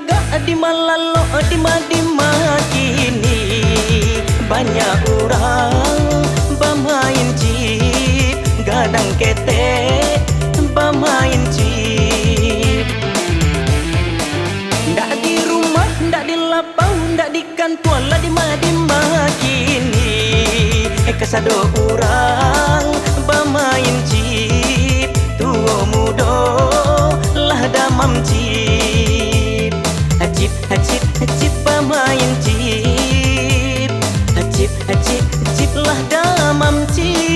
tagak di malalo di madima kini banyak orang bermain chip, gadang ketek bermain chip. Ndak di rumah, ndak di lapau, ndak di kantor lah di madima kini kesado orang bermain chip, tua muda lah damam chip. Chip, chip, chip bermain chip, chip, chip, chip lah damam chip.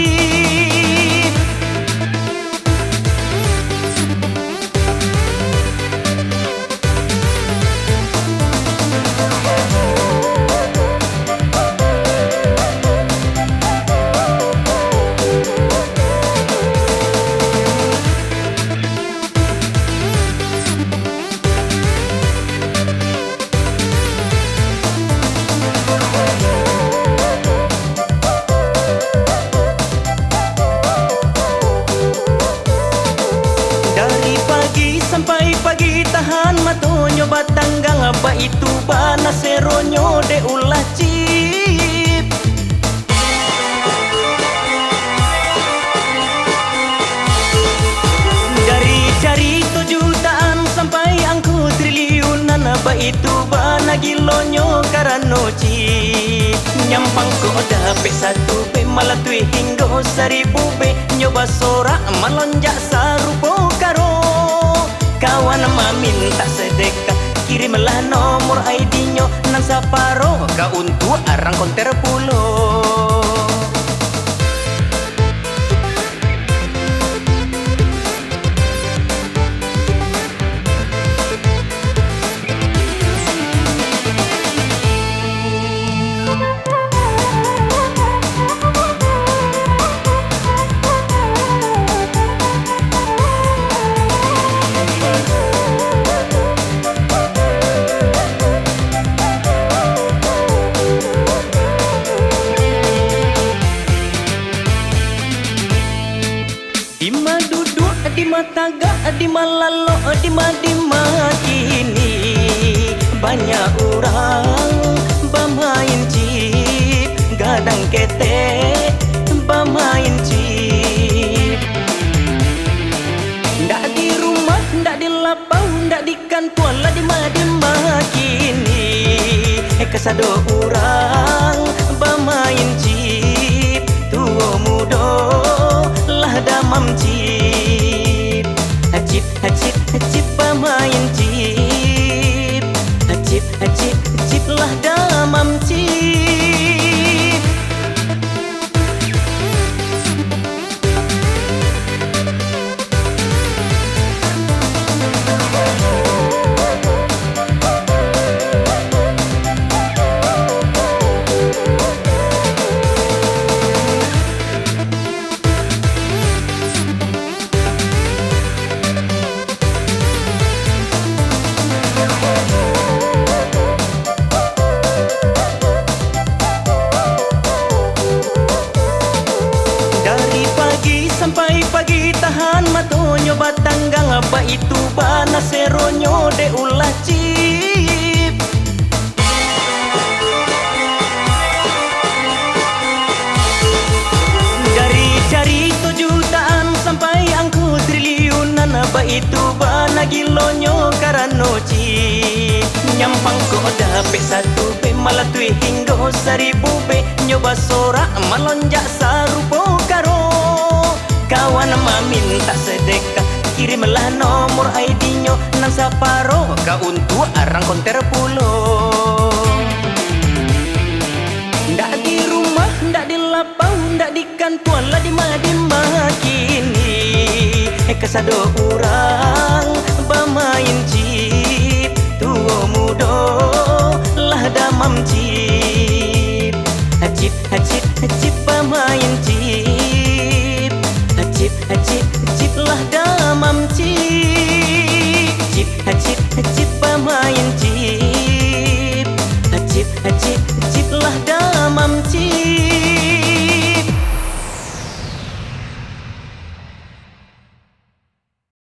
Sampai pagi tahan matonyo batanggang apa itu bana seronyo de ulah cip. Dari cari 7 jutaan sampai angku triliunan apa itu bana gilonyo karano cip. Nyampang ko dapet 1 be malah tui hingga 1000 be nyoba sorak melonjak sarupo karo kawan meminta sedekah, kirimlah nomor ID-nyo nan saparo ka untuk arang konter pulo. Dima duduk, dima tagak, dima lalo, dima kini banyak orang bermain chip, gadang ketek bermain chip. Ndak di rumah, ndak di lapau, ndak di kantor lah dima kini kesado orang bermain chip, tua muda lah damam chip. Chip, chip, chip bermain chip, chip, chip, chip lah damam chip. Sampai pagi tahan matonyo batanggang apa itu bana seronyo de ulah cip. Dari cari 7 jutaan sampai angku triliunan apa itu bana gilonyo karano cip. Nyampang ko dapet 1 be malah tui hingga 1000 be nyoba sorak melonjak sarupo karo kawan meminta sedekah, kirimlah nomor ID-nyo nan saparo ka untuk arang konter pulo. Ndak di rumah, ndak di lapau, ndak di kantor lah di madima kini kesado orang bermain chip, tua muda lah damam chip. Chip, chip, chip bermain chip,